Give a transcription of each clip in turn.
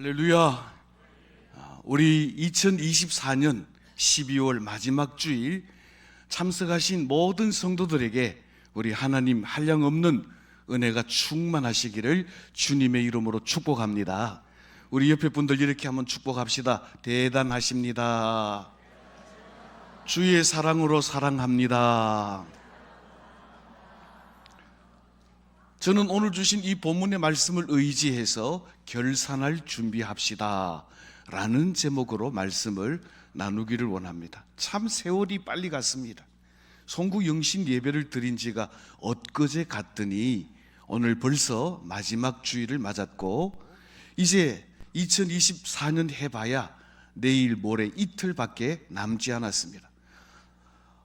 할렐루야. 우리 2024년 12월 마지막 주일 참석하신 모든 성도들에게 우리 하나님 한량없는 은혜가 충만하시기를 주님의 이름으로 축복합니다. 우리 옆에 분들 이렇게 한번 축복합시다. 대단하십니다. 주의 사랑으로 사랑합니다. 저는 오늘 주신 이 본문의 말씀을 의지해서 결산할 준비합시다 라는 제목으로 말씀을 나누기를 원합니다. 참 세월이 빨리 갔습니다. 송구 영신 예배를 드린 지가 엊그제 갔더니 오늘 벌써 마지막 주일을 맞았고 이제 2024년 해봐야 내일 모레 이틀밖에 남지 않았습니다.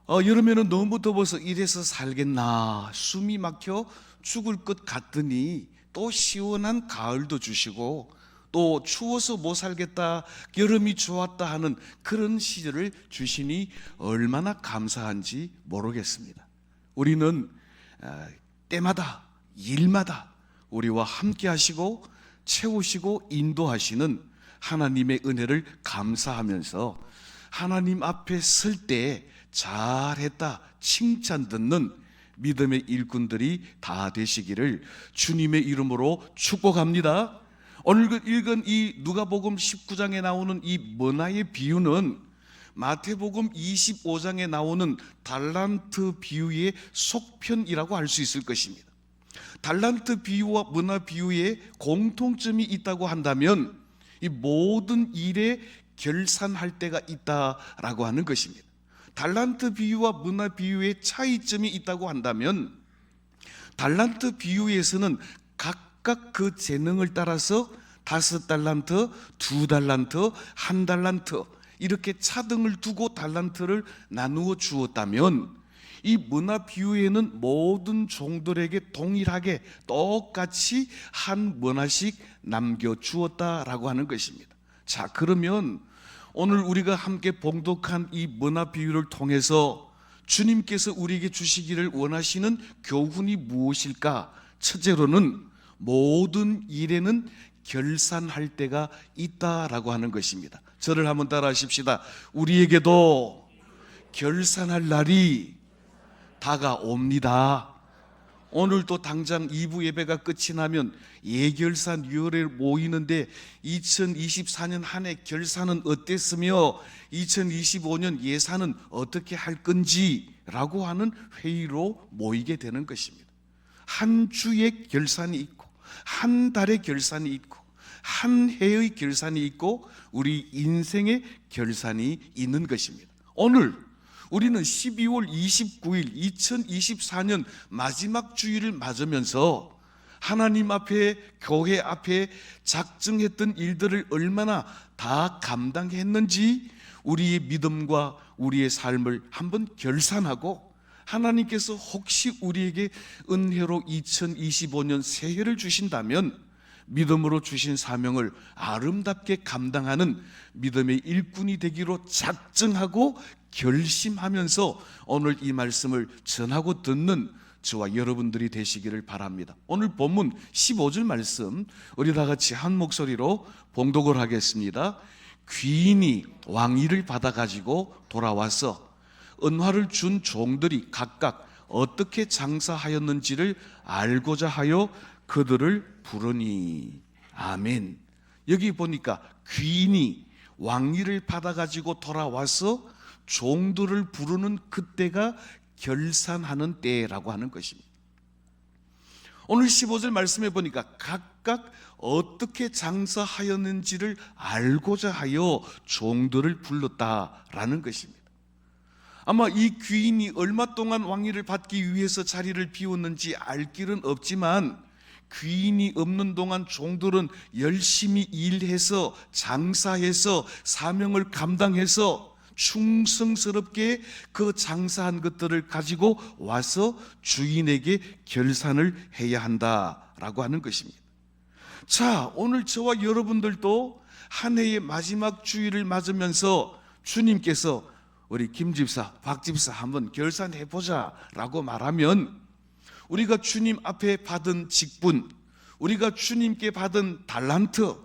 여름에는 너무 더워서 이래서 살겠나 숨이 막혀 죽을 것 같더니 또 시원한 가을도 주시고 또 추워서 못 살겠다 여름이 좋았다 하는 그런 시절을 주시니 얼마나 감사한지 모르겠습니다. 우리는 때마다 일마다 우리와 함께 하시고 채우시고 인도하시는 하나님의 은혜를 감사하면서 하나님 앞에 설 때 잘했다 칭찬 듣는 믿음의 일꾼들이 다 되시기를 주님의 이름으로 축복합니다. 오늘 읽은 이 누가복음 19장에 나오는 이 머나의 비유는 마태복음 25장에 나오는 달란트 비유의 속편이라고 할 수 있을 것입니다. 달란트 비유와 머나 비유에 공통점이 있다고 한다면 이 모든 일에 결산할 때가 있다라고 하는 것입니다. 달란트 비유와 머나 비유의 차이점이 있다고 한다면 달란트 비유에서는 각각 그 재능을 따라서 5달란트, 2달란트, 1달란트 이렇게 차등을 두고 달란트를 나누어 주었다면 이 머나 비유에는 모든 종들에게 동일하게 똑같이 한 머나씩 남겨 주었다라고 하는 것입니다. 자, 그러면 오늘 우리가 함께 봉독한 이 머나 비유를 통해서 주님께서 우리에게 주시기를 원하시는 교훈이 무엇일까? 첫째로는 모든 일에는 결산할 때가 있다라고 하는 것입니다. 저를 한번 따라 하십시다. 우리에게도 결산할 날이 다가옵니다. 오늘 또 당장 2부 예배가 끝이 나면 예결산 유월에 모이는데 2024년 한 해 결산은 어땠으며 2025년 예산은 어떻게 할 건지라고 하는 회의로 모이게 되는 것입니다. 한 주의 결산이 있고 한 달의 결산이 있고 한 해의 결산이 있고 우리 인생의 결산이 있는 것입니다. 오늘 우리는 12월 29일 2024년 마지막 주일을 맞으면서 하나님 앞에 교회 앞에 작정했던 일들을 얼마나 다 감당했는지 우리의 믿음과 우리의 삶을 한번 결산하고 하나님께서 혹시 우리에게 은혜로 2025년 새해를 주신다면 믿음으로 주신 사명을 아름답게 감당하는 믿음의 일꾼이 되기로 작정하고 결심하면서 오늘 이 말씀을 전하고 듣는 저와 여러분들이 되시기를 바랍니다. 오늘 본문 15절 말씀 우리 다 같이 한 목소리로 봉독을 하겠습니다. 귀인이 왕위를 받아가지고 돌아와서 은화를 준 종들이 각각 어떻게 장사하였는지를 알고자 하여 그들을 부르니. 아멘. 여기 보니까 귀인이 왕위를 받아가지고 돌아와서 종들을 부르는 그때가 결산하는 때라고 하는 것입니다. 오늘 15절 말씀해 보니까 각각 어떻게 장사하였는지를 알고자 하여 종들을 불렀다라는 것입니다. 아마 이 귀인이 얼마 동안 왕위를 받기 위해서 자리를 비웠는지 알 길은 없지만 귀인이 없는 동안 종들은 열심히 일해서 장사해서 사명을 감당해서 충성스럽게 그 장사한 것들을 가지고 와서 주인에게 결산을 해야 한다라고 하는 것입니다. 자, 오늘 저와 여러분들도 한 해의 마지막 주일을 맞으면서 주님께서 우리 김 집사, 박 집사 한번 결산해 보자라고 말하면 우리가 주님 앞에 받은 직분, 우리가 주님께 받은 달란트,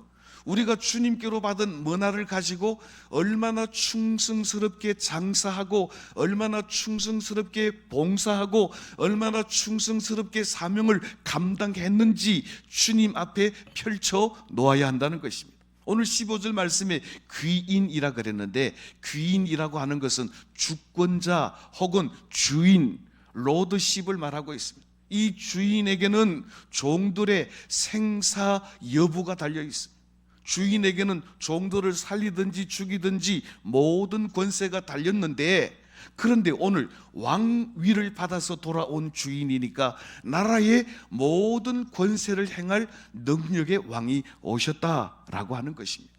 우리가 주님께로 받은 문화를 가지고 얼마나 충성스럽게 장사하고 얼마나 충성스럽게 봉사하고 얼마나 충성스럽게 사명을 감당했는지 주님 앞에 펼쳐 놓아야 한다는 것입니다. 오늘 15절 말씀에 귀인이라 그랬는데, 귀인이라고 하는 것은 주권자 혹은 주인, 로드십을 말하고 있습니다. 이 주인에게는 종들의 생사 여부가 달려 있습니다. 주인에게는 종들을 살리든지 죽이든지 모든 권세가 달렸는데, 그런데 오늘 왕위를 받아서 돌아온 주인이니까 나라의 모든 권세를 행할 능력의 왕이 오셨다라고 하는 것입니다.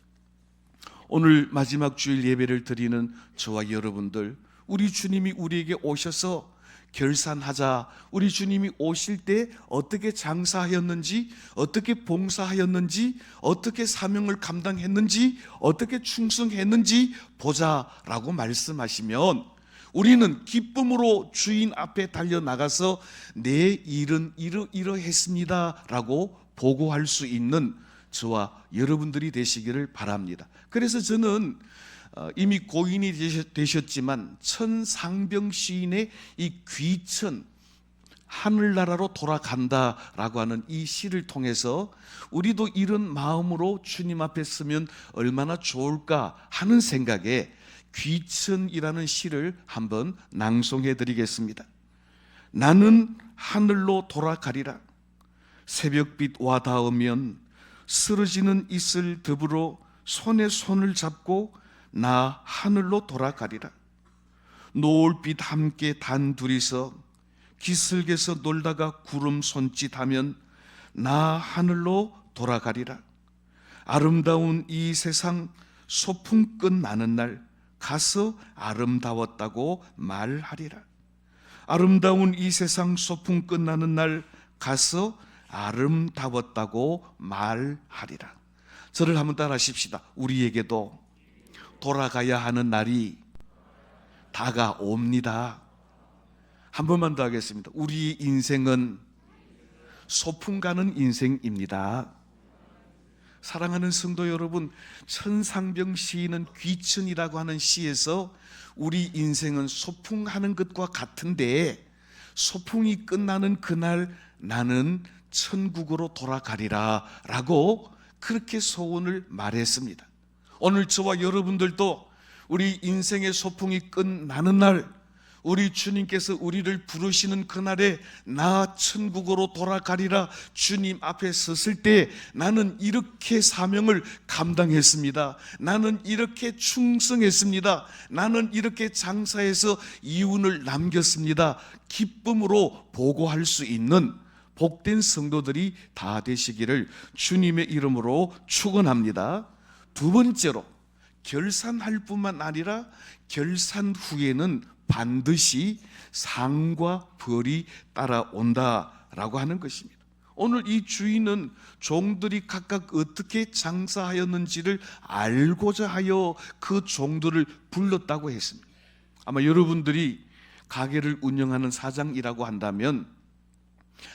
오늘 마지막 주일 예배를 드리는 저와 여러분들, 우리 주님이 우리에게 오셔서 결산하자, 우리 주님이 오실 때 어떻게 장사하였는지, 어떻게 봉사하였는지, 어떻게 사명을 감당했는지, 어떻게 충성했는지 보자라고 말씀하시면 우리는 기쁨으로 주인 앞에 달려나가서 내 일은 이러했습니다 라고 보고할 수 있는 저와 여러분들이 되시기를 바랍니다. 그래서 저는 이미 고인이 되셨지만 천상병 시인의 이 귀천, 하늘나라로 돌아간다라고 하는 이 시를 통해서 우리도 이런 마음으로 주님 앞에 서면 얼마나 좋을까 하는 생각에 귀천이라는 시를 한번 낭송해 드리겠습니다. 나는 하늘로 돌아가리라. 새벽빛 와 닿으면 쓰러지는 이슬 더불어 손에 손을 잡고 나 하늘로 돌아가리라. 노을빛 함께 단둘이서 기슭에서 놀다가 구름 손짓하면 나 하늘로 돌아가리라. 아름다운 이 세상 소풍 끝나는 날 가서 아름다웠다고 말하리라. 아름다운 이 세상 소풍 끝나는 날 가서 아름다웠다고 말하리라. 저를 한번 따라 하십시다. 우리에게도 돌아가야 하는 날이 다가옵니다. 한 번만 더 하겠습니다. 우리 인생은 소풍 가는 인생입니다. 사랑하는 성도 여러분, 천상병 시인은 귀천이라고 하는 시에서 우리 인생은 소풍하는 것과 같은데, 소풍이 끝나는 그날 나는 천국으로 돌아가리라 라고 그렇게 소원을 말했습니다. 오늘 저와 여러분들도 우리 인생의 소풍이 끝나는 날, 우리 주님께서 우리를 부르시는 그날에 나 천국으로 돌아가리라 주님 앞에 섰을 때 나는 이렇게 사명을 감당했습니다. 나는 이렇게 충성했습니다. 나는 이렇게 장사해서 이윤을 남겼습니다. 기쁨으로 보고할 수 있는 복된 성도들이 다 되시기를 주님의 이름으로 축원합니다. 두 번째로, 결산할 뿐만 아니라 결산 후에는 반드시 상과 벌이 따라온다라고 하는 것입니다. 오늘 이 주인은 종들이 각각 어떻게 장사하였는지를 알고자 하여 그 종들을 불렀다고 했습니다. 아마 여러분들이 가게를 운영하는 사장이라고 한다면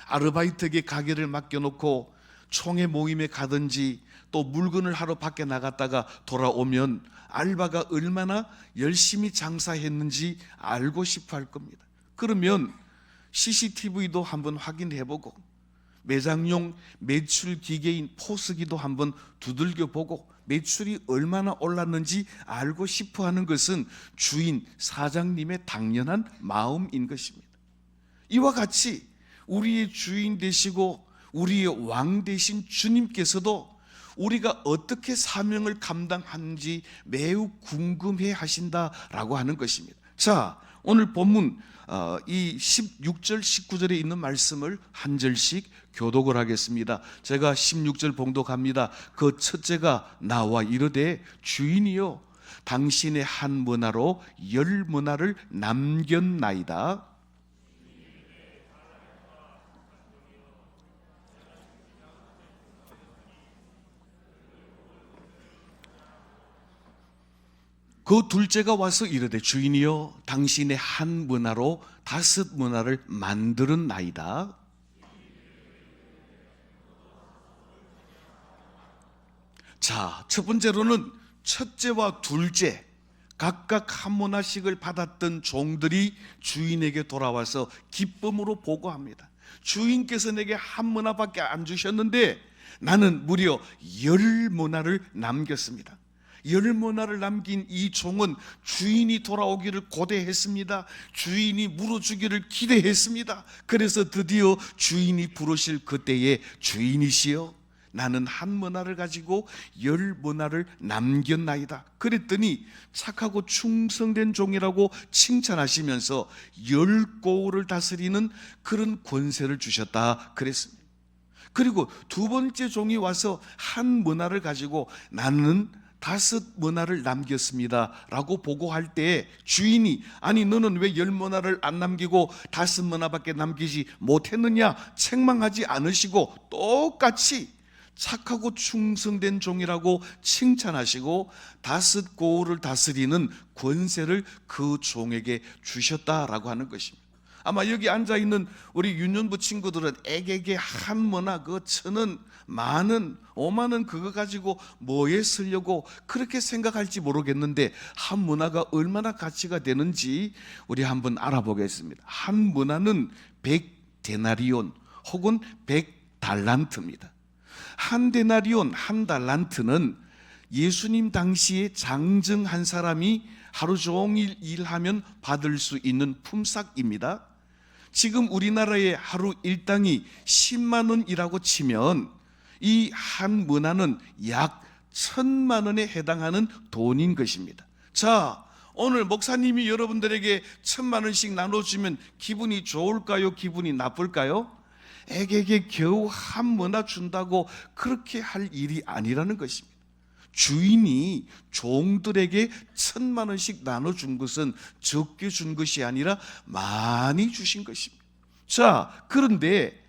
아르바이트에게 가게를 맡겨놓고 총회 모임에 가든지 또 물건을 하러 밖에 나갔다가 돌아오면 알바가 얼마나 열심히 장사했는지 알고 싶어 할 겁니다. 그러면 CCTV도 한번 확인해보고 매장용 매출 기계인 포스기도 한번 두들겨보고 매출이 얼마나 올랐는지 알고 싶어 하는 것은 주인, 사장님의 당연한 마음인 것입니다. 이와 같이 우리의 주인 되시고 우리의 왕 되신 주님께서도 우리가 어떻게 사명을 감당하는지 매우 궁금해 하신다라고 하는 것입니다. 자, 오늘 본문 이 16절 19절에 있는 말씀을 한 절씩 교독을 하겠습니다. 제가 16절 봉독합니다. 그 첫째가 나와 이르되 주인이여 당신의 한 문화로 열 문화를 남겼나이다. 그 둘째가 와서 이르되 주인이여 당신의 한 문화로 다섯 문화를 만들었나이다. 자, 첫 번째로는 첫째와 둘째 각각 한 문화씩을 받았던 종들이 주인에게 돌아와서 기쁨으로 보고합니다. 주인께서 내게 한 문화밖에 안 주셨는데 나는 무려 10문화를 남겼습니다. 10문화를 남긴 이 종은 주인이 돌아오기를 고대했습니다. 주인이 물어주기를 기대했습니다. 그래서 드디어 주인이 부르실 그때에 주인이시여 나는 한 문화를 가지고 10문화를 남겼나이다. 그랬더니 착하고 충성된 종이라고 칭찬하시면서 10고을을 다스리는 그런 권세를 주셨다 그랬습니다. 그리고 두 번째 종이 와서 한 문화를 가지고 나는 5문화를 남겼습니다 라고 보고할 때 주인이 아니 너는 왜 10문화를 안 남기고 5문화밖에 남기지 못했느냐 책망하지 않으시고 똑같이 착하고 충성된 종이라고 칭찬하시고 5고을을 다스리는 권세를 그 종에게 주셨다라고 하는 것입니다. 아마 여기 앉아있는 우리 유년부 친구들은 애에게 한 문화 그 천은 만은 5만원 그거 가지고 뭐에 쓰려고 그렇게 생각할지 모르겠는데 한 문화가 얼마나 가치가 되는지 우리 한번 알아보겠습니다. 한 문화는 100데나리온 혹은 100달란트입니다. 한 데나리온, 한 달란트는 예수님 당시에 장정 한 사람이 하루 종일 일하면 받을 수 있는 품삯입니다. 지금 우리나라의 하루 일당이 10만 원이라고 치면 이 한 문화는 약 1,000만 원에 해당하는 돈인 것입니다. 자, 오늘 목사님이 여러분들에게 1,000만 원씩 나눠주면 기분이 좋을까요? 기분이 나쁠까요? 애에게 겨우 한 문화 준다고 그렇게 할 일이 아니라는 것입니다. 주인이 종들에게 1,000만 원씩 나눠준 것은 적게 준 것이 아니라 많이 주신 것입니다. 자, 그런데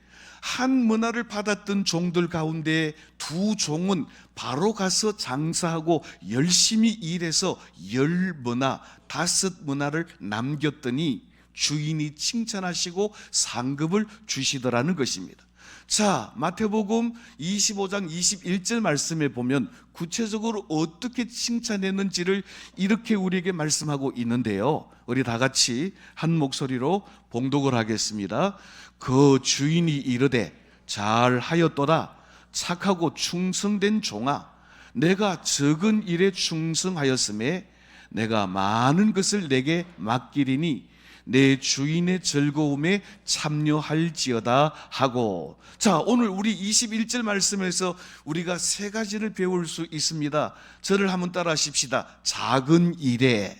한 문화를 받았던 종들 가운데 두 종은 바로 가서 장사하고 열심히 일해서 10문화, 5문화를 남겼더니 주인이 칭찬하시고 상급을 주시더라는 것입니다. 자, 마태복음 25장 21절 말씀에 보면 구체적으로 어떻게 칭찬했는지를 이렇게 우리에게 말씀하고 있는데요. 우리 다 같이 한 목소리로 봉독을 하겠습니다. 그 주인이 이르되 잘하였도다 착하고 충성된 종아 내가 적은 일에 충성하였음에 내가 많은 것을 내게 맡기리니 내 주인의 즐거움에 참여할지어다 하고. 자, 오늘 우리 21절 말씀에서 우리가 세 가지를 배울 수 있습니다. 저를 한번 따라 하십시다. 작은 일에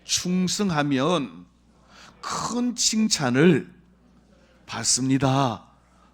충성하면 큰 칭찬을 받습니다.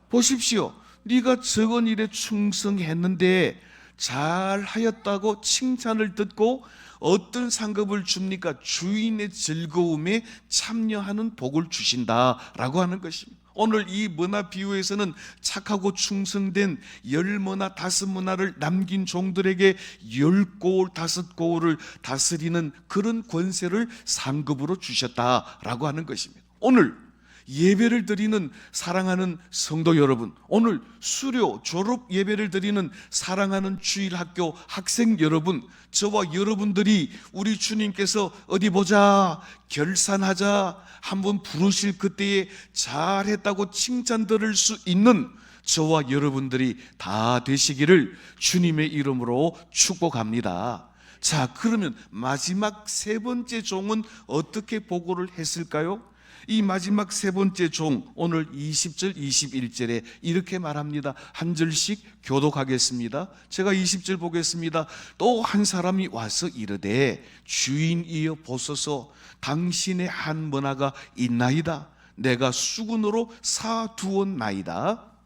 보십시오. 네가 적은 일에 충성했는데 잘하였다고 칭찬을 듣고 어떤 상급을 줍니까? 주인의 즐거움에 참여하는 복을 주신다라고 하는 것입니다. 오늘 이 문화 비유에서는 착하고 충성된 10문화, 5문화를 남긴 종들에게 10고을, 5고을을 다스리는 그런 권세를 상급으로 주셨다라고 하는 것입니다. 오늘 예배를 드리는 사랑하는 성도 여러분, 오늘 수료 졸업 예배를 드리는 사랑하는 주일학교 학생 여러분, 저와 여러분들이 우리 주님께서 어디 보자 결산하자 한번 부르실 그때에 잘했다고 칭찬 들을 수 있는 저와 여러분들이 다 되시기를 주님의 이름으로 축복합니다. 자, 그러면 마지막 세 번째 종은 어떻게 보고를 했을까요? 이 마지막 세 번째 종 오늘 20절 21절에 이렇게 말합니다. 한 절씩 교독하겠습니다. 제가 20절 보겠습니다. 또 한 사람이 와서 이르되 주인이여 보소서 당신의 한 문화가 있나이다. 내가 수군으로 사두었나이다.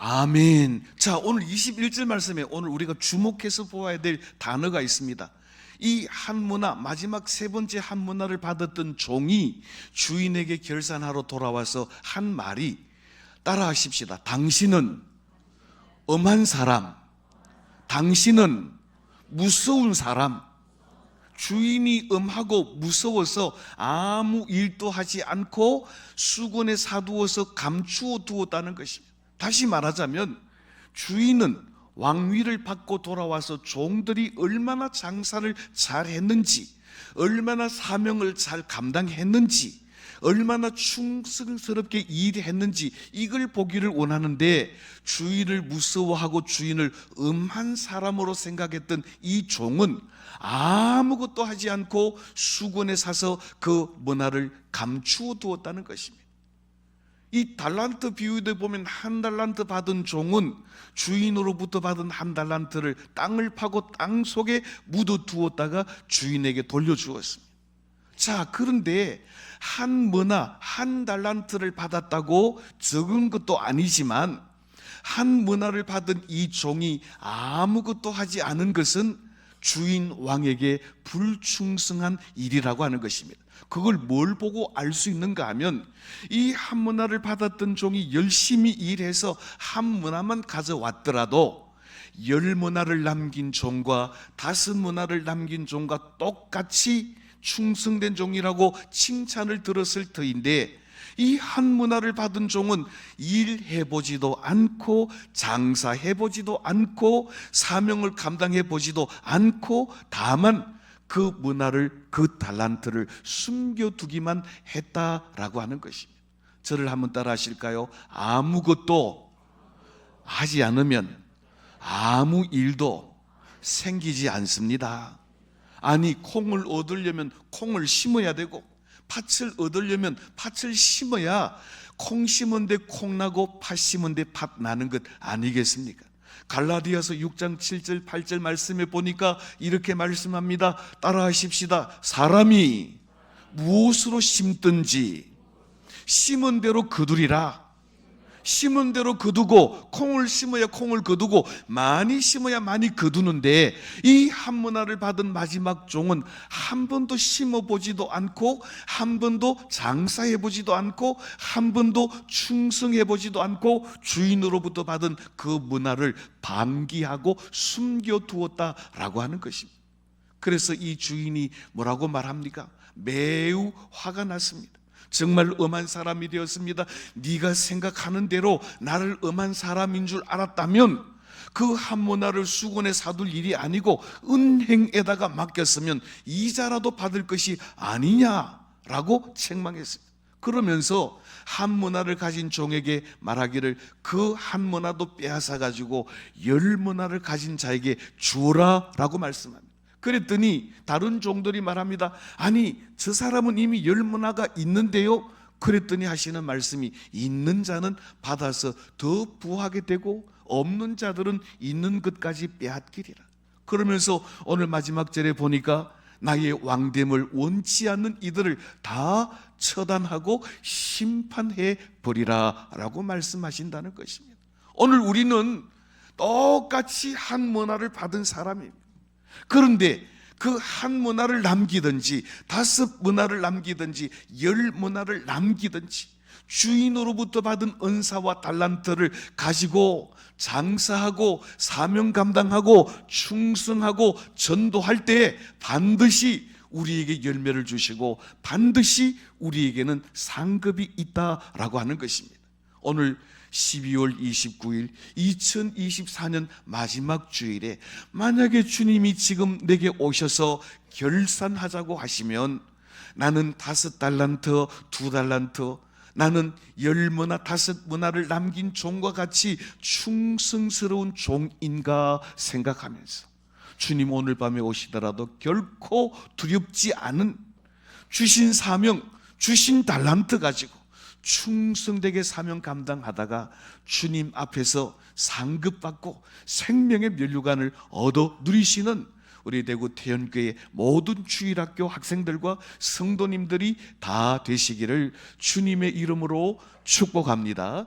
아멘. 자, 오늘 21절 말씀에 오늘 우리가 주목해서 보아야 될 단어가 있습니다. 이 한 문화, 마지막 세 번째 한 문화를 받았던 종이 주인에게 결산하러 돌아와서 한 말이, 따라 하십시다. 당신은 엄한 사람, 당신은 무서운 사람, 주인이 엄하고 무서워서 아무 일도 하지 않고 수건에 사두어서 감추어 두었다는 것입니다. 다시 말하자면 주인은 왕위를 받고 돌아와서 종들이 얼마나 장사를 잘했는지, 얼마나 사명을 잘 감당했는지, 얼마나 충성스럽게 일했는지 이걸 보기를 원하는데, 주인을 무서워하고 주인을 엄한 사람으로 생각했던 이 종은 아무것도 하지 않고 수건에 사서 그 문화를 감추어 두었다는 것입니다. 이 달란트 비유에 보면 한 달란트 받은 종은 주인으로부터 받은 한 달란트를 땅을 파고 땅 속에 묻어 두었다가 주인에게 돌려주었습니다. 자, 그런데 한 머나 한 달란트를 받았다고 적은 것도 아니지만, 한 머나를 받은 이 종이 아무것도 하지 않은 것은 주인 왕에게 불충성한 일이라고 하는 것입니다. 그걸 뭘 보고 알 수 있는가 하면, 이 한 머나를 받았던 종이 열심히 일해서 한 머나만 가져왔더라도 10머나를 남긴 종과 5머나를 남긴 종과 똑같이 충성된 종이라고 칭찬을 들었을 터인데, 이 한 머나를 받은 종은 일해보지도 않고 장사해보지도 않고 사명을 감당해보지도 않고 다만 그 문화를, 그 달란트를 숨겨두기만 했다라고 하는 것입니다. 저를 한번 따라 하실까요? 아무것도 하지 않으면 아무 일도 생기지 않습니다. 아니, 콩을 얻으려면 콩을 심어야 되고, 팥을 얻으려면 팥을 심어야 콩 심은 데 콩 나고 팥 심은 데 팥 나는 것 아니겠습니까? 갈라디아서 6장 7절 8절 말씀에 보니까 이렇게 말씀합니다. 따라하십시다. 사람이 무엇으로 심든지 심은 대로 거두리라. 심은 대로 거두고, 콩을 심어야 콩을 거두고, 많이 심어야 많이 거두는데, 이 한 머나를 받은 마지막 종은 한 번도 심어보지도 않고, 한 번도 장사해보지도 않고, 한 번도 충성해보지도 않고, 주인으로부터 받은 그 머나를 방기하고 숨겨두었다라고 하는 것입니다. 그래서 이 주인이 뭐라고 말합니까? 매우 화가 났습니다. 정말 엄한 사람이 되었습니다. 네가 생각하는 대로 나를 엄한 사람인 줄 알았다면 그 한 머나를 수건에 사둘 일이 아니고 은행에다가 맡겼으면 이자라도 받을 것이 아니냐라고 책망했습니다. 그러면서 한 머나를 가진 종에게 말하기를 그 한 머나도 빼앗아 가지고 10머나를 가진 자에게 주어라라고 말씀합니다. 그랬더니 다른 종들이 말합니다. 아니, 저 사람은 이미 10머나가 있는데요. 그랬더니 하시는 말씀이, 있는 자는 받아서 더 부하게 되고 없는 자들은 있는 것까지 빼앗기리라. 그러면서 오늘 마지막 절에 보니까 나의 왕됨을 원치 않는 이들을 다 처단하고 심판해 버리라 라고 말씀하신다는 것입니다. 오늘 우리는 똑같이 한 머나를 받은 사람입니다. 그런데 그 한 머나를 남기든지 5머나를 남기든지 10머나를 남기든지 주인으로부터 받은 은사와 달란트를 가지고 장사하고 사명 감당하고 충성하고 전도할 때 반드시 우리에게 열매를 주시고 반드시 우리에게는 상급이 있다라고 하는 것입니다. 오늘 12월 29일 2024년 마지막 주일에 만약에 주님이 지금 내게 오셔서 결산하자고 하시면, 나는 5달란트, 2달란트, 나는 10머나 5머나를 남긴 종과 같이 충성스러운 종인가 생각하면서 주님 오늘 밤에 오시더라도 결코 두렵지 않은, 주신 사명, 주신 달란트 가지고 충성되게 사명 감당하다가 주님 앞에서 상급받고 생명의 면류관을 얻어 누리시는 우리 대구 태연교회 모든 주일학교 학생들과 성도님들이 다 되시기를 주님의 이름으로 축복합니다.